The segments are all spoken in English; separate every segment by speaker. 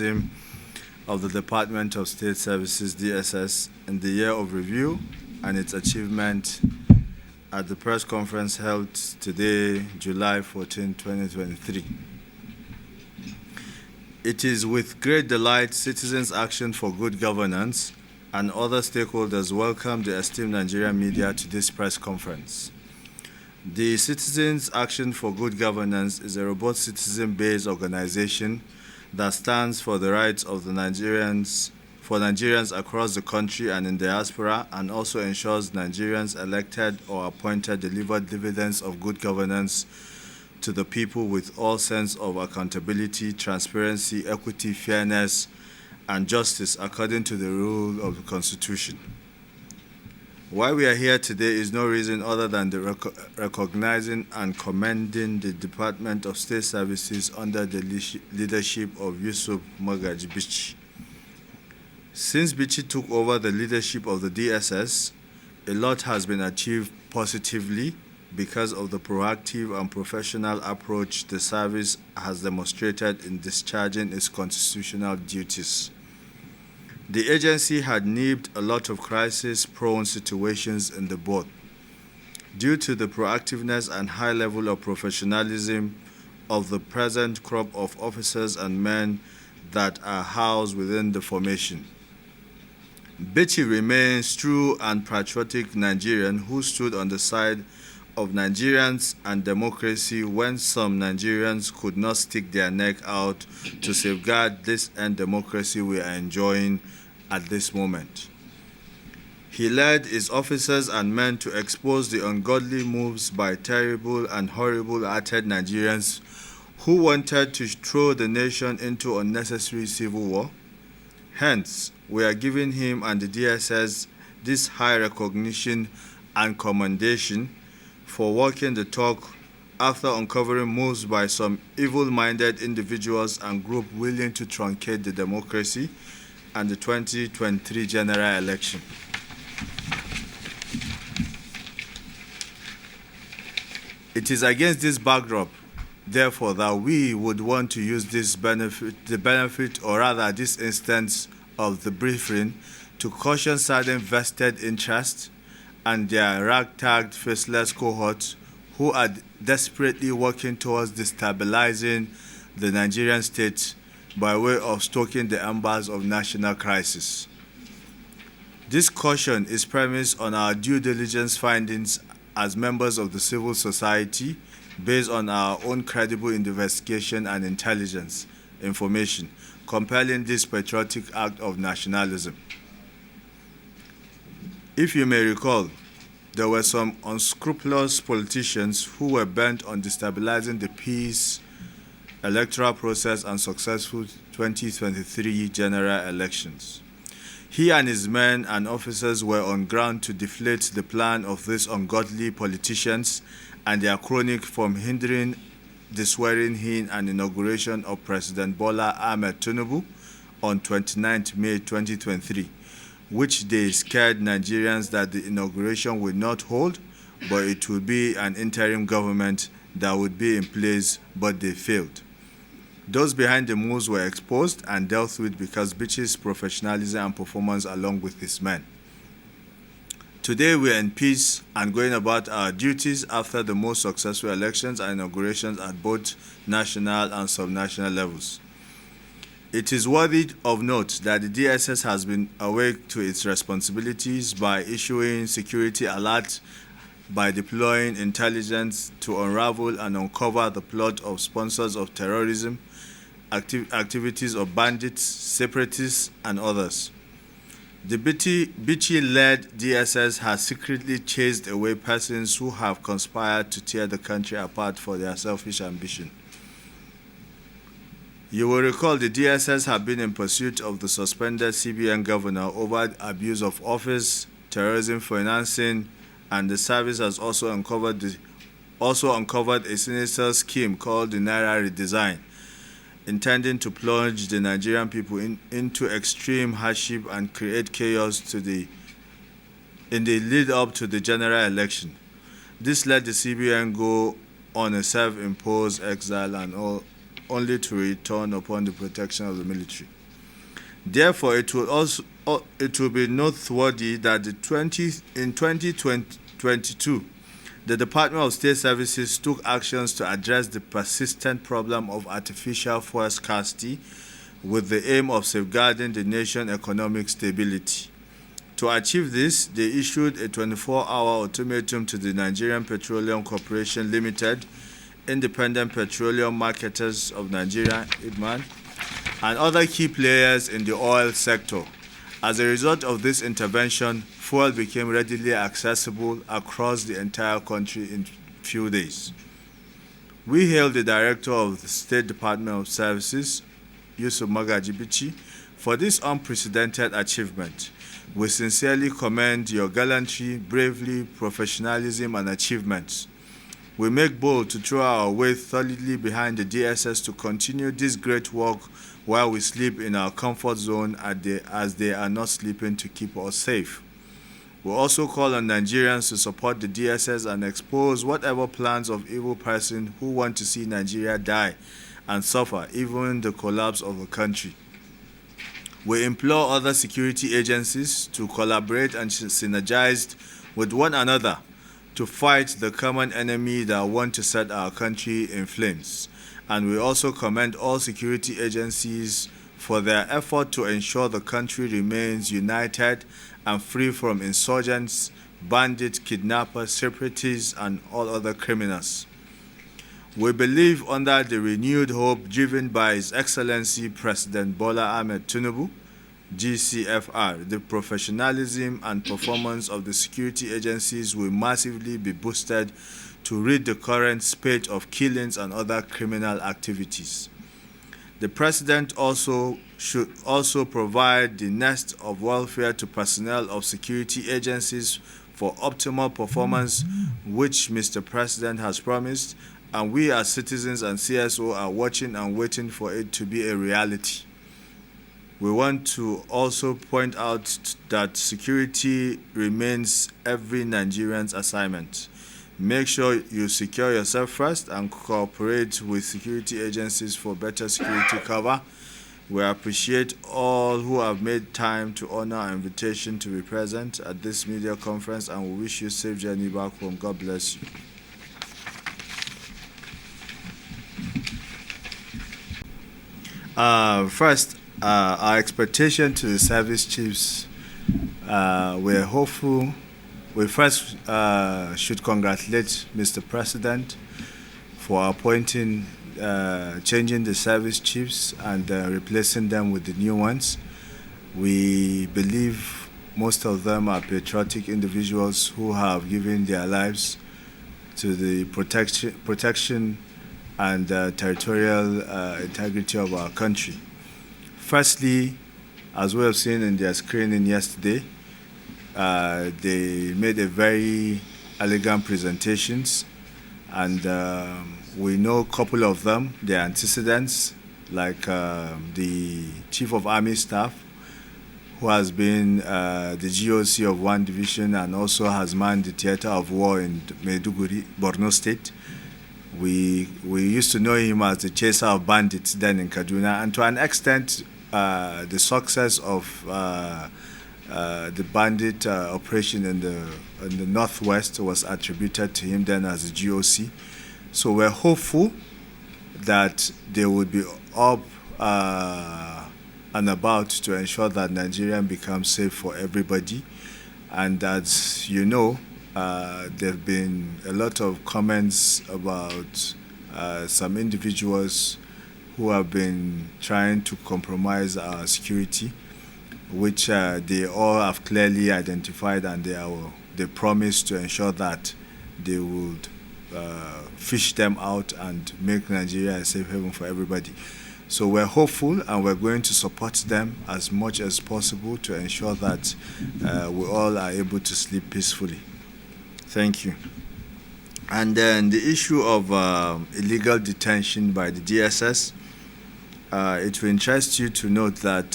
Speaker 1: professionalism of the Department of State Services, DSS, in the year of review and its achievement at the press conference held today, July 14, 2023. It is with great delight Citizens Action for Good Governance and other stakeholders welcome the esteemed Nigerian media to this press conference. The Citizens Action for Good Governance is a robust citizen-based organization that stands for the rights of the Nigerians across the country and in diaspora, and also ensures Nigerians elected or appointed deliver dividends of good governance to the people with all sense of accountability, transparency, equity, fairness, and justice according to the rule of the Constitution. Why we are here today is no reason other than the recognizing and commending the Department of State Services under the leadership of Yusuf Magaji Bichi. Since Bichi took over the leadership of the DSS, a lot has been achieved positively because of the proactive and professional approach the service has demonstrated in discharging its constitutional duties. The agency had nipped a lot of crisis-prone situations in the board. Due to the proactiveness and high level of professionalism of the present crop of officers and men that are housed within the formation. Bichi remains true and patriotic Nigerian who stood on the side of Nigerians and democracy when some Nigerians could not stick their neck out to safeguard this end democracy we are enjoying at this moment. He led his officers and men to expose the ungodly moves by terrible and horrible-hearted Nigerians who wanted to throw the nation into unnecessary civil war. Hence, we are giving him and the DSS this high recognition and commendation for walking the talk after uncovering moves by some evil-minded individuals and groups willing to truncate the democracy and the 2023 general election. It is against this backdrop, therefore, that we would want to use this this instance of the briefing to caution certain vested interests and their ragtag, faceless cohorts who are desperately working towards destabilizing the Nigerian state by way of stoking the embers of national crisis. This caution is premised on our due diligence findings as members of the civil society based on our own credible investigation and intelligence information compelling this patriotic act of nationalism. If you may recall, there were some unscrupulous politicians who were bent on destabilizing the peace, electoral process, and successful 2023 general elections. He and his men and officers were on ground to deflate the plan of these ungodly politicians and their cronies from hindering the swearing-in and inauguration of President Bola Ahmed Tinubu on 29 May 2023, which they scared Nigerians that the inauguration would not hold, but it would be an interim government that would be in place, but they failed. Those behind the moves were exposed and dealt with because Bichi's professionalism and performance along with his men. Today we are in peace and going about our duties after the most successful elections and inaugurations at both national and subnational levels. It is worthy of note that the DSS has been awake to its responsibilities by issuing security alerts, by deploying intelligence to unravel and uncover the plot of sponsors of terrorism, activities of bandits, separatists, and others. The Bichi-led DSS has secretly chased away persons who have conspired to tear the country apart for their selfish ambition. You will recall the DSS have been in pursuit of the suspended CBN governor over abuse of office, terrorism financing, and the service has also uncovered a sinister scheme called the Naira Redesign, intending to plunge the Nigerian people into extreme hardship and create chaos in the lead-up to the general election. This let the CBN go on a self-imposed exile and only to return upon the protection of the military. Therefore, it will be noteworthy that in 2022, the Department of State Services took actions to address the persistent problem of artificial fuel scarcity with the aim of safeguarding the nation's economic stability. To achieve this, they issued a 24-hour ultimatum to the Nigerian Petroleum Corporation Limited, Independent Petroleum Marketers of Nigeria, IPMAN, and other key players in the oil sector. As a result of this intervention, fuel became readily accessible across the entire country in few days. We hail the Director of the State Department of Services, Yusuf Magajibichi, for this unprecedented achievement. We sincerely commend your gallantry, bravery, professionalism, and achievements. We make bold to throw our weight solidly behind the DSS to continue this great work while we sleep in our comfort zone as they are not sleeping to keep us safe. We also call on Nigerians to support the DSS and expose whatever plans of evil persons who want to see Nigeria die and suffer, even the collapse of the country. We implore other security agencies to collaborate and synergize with one another to fight the common enemy that want to set our country in flames. And we also commend all security agencies for their effort to ensure the country remains united and free from insurgents, bandits, kidnappers, separatists, and all other criminals. We believe under the renewed hope driven by His Excellency President Bola Ahmed Tinubu, GCFR, the professionalism and performance of the security agencies will massively be boosted to rid the current spate of killings and other criminal activities. The President should also provide the nest of welfare to personnel of security agencies for optimal performance, which Mr. President has promised, and we as citizens and CSO are watching and waiting for it to be a reality. We want to also point out that security remains every Nigerian's assignment. Make sure you secure yourself first and cooperate with security agencies for better security cover. We appreciate all who have made time to honor our invitation to be present at this media conference, and we wish you a safe journey back home. God bless you. First, our expectation to the service chiefs, we're hopeful. We first should congratulate Mr. President for appointing, changing the service chiefs and replacing them with the new ones. We believe most of them are patriotic individuals who have given their lives to the protection and territorial integrity of our country. Firstly, as we have seen in their screening yesterday, they made a very elegant presentations, and we know a couple of them, their antecedents, like the Chief of Army Staff, who has been the GOC of one division and also has manned the theater of war in Maiduguri, Borno State. We used to know him as the chaser of bandits then in Kaduna, and to an extent, the success of the bandit operation in the northwest was attributed to him then as the GOC. So we're hopeful that they would be up and about to ensure that Nigeria becomes safe for everybody. And as you know, there have been a lot of comments about some individuals who have been trying to compromise our security, which they all have clearly identified, and they promise to ensure that they would fish them out and make Nigeria a safe haven for everybody. So we're hopeful, and we're going to support them as much as possible to ensure that we all are able to sleep peacefully. Thank you. And then the issue of illegal detention by the DSS, it will interest you to note that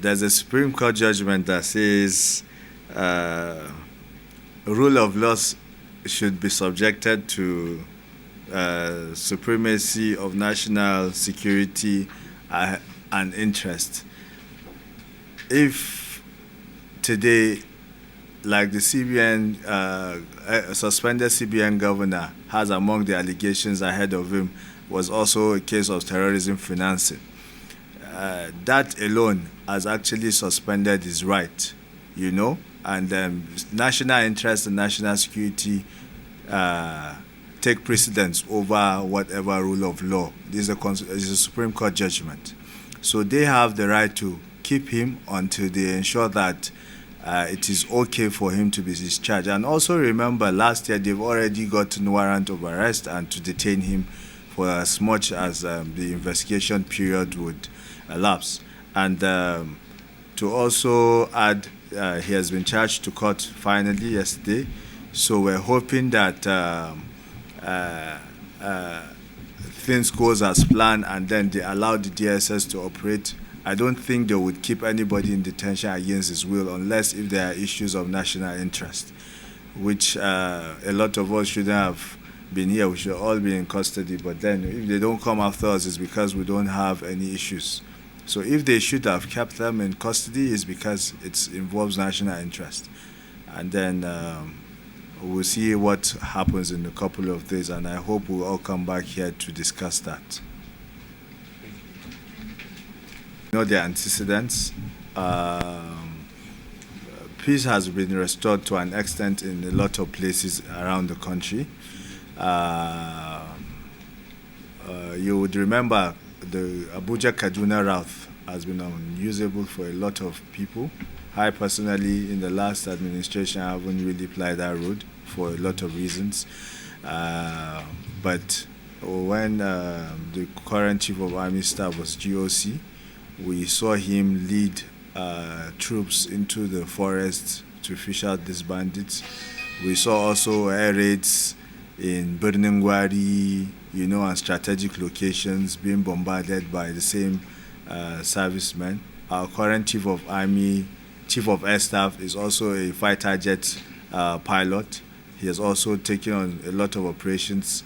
Speaker 1: there's a Supreme Court judgment that says rule of law should be subjected to supremacy of national security and interest. If today, like the CBN, suspended CBN governor has among the allegations ahead of him was also a case of terrorism financing, that alone has actually suspended his right, and national interest and national security take precedence over whatever rule of law. This is a Supreme Court judgment. So they have the right to keep him until they ensure that it is okay for him to be discharged. And also remember, last year they've already gotten warrant of arrest and to detain him for as much as the investigation period would elapse. And to also add, he has been charged to court finally yesterday. So we're hoping that things goes as planned and then they allow the DSS to operate. I don't think they would keep anybody in detention against his will unless if there are issues of national interest, which a lot of us shouldn't have been here. We should all be in custody. But then if they don't come after us, it's because we don't have any issues. So if they should have kept them in custody, it's because it involves national interest. And then we'll see what happens in a couple of days, and I hope we'll all come back here to discuss that. The antecedents. Peace has been restored to an extent in a lot of places around the country. You would remember the Abuja-Kaduna route has been unusable for a lot of people. I personally, in the last administration, I haven't really applied that road for a lot of reasons. But when the current Chief of Army Staff was GOC, we saw him lead troops into the forest to fish out these bandits. We saw also air raids in Birningwari, and strategic locations being bombarded by the same servicemen. Our current Chief of Air Staff is also a fighter jet pilot. He has also taken on a lot of operations.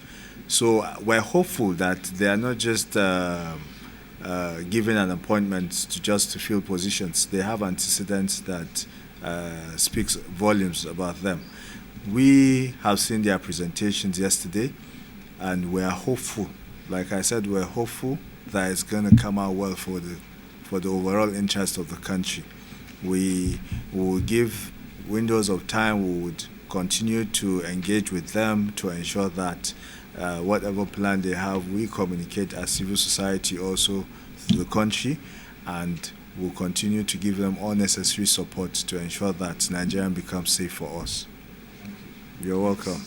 Speaker 1: So we're hopeful that they are not just given an appointment to fill positions. They have antecedents that speaks volumes about them. We have seen their presentations yesterday, and we are hopeful. Like I said, we're hopeful that it's going to come out well for the overall interest of the country. We will give windows of time. We would continue to engage with them to ensure that whatever plan they have, we communicate as civil society also to the country, and we'll continue to give them all necessary support to ensure that Nigeria becomes safe for us. You're welcome.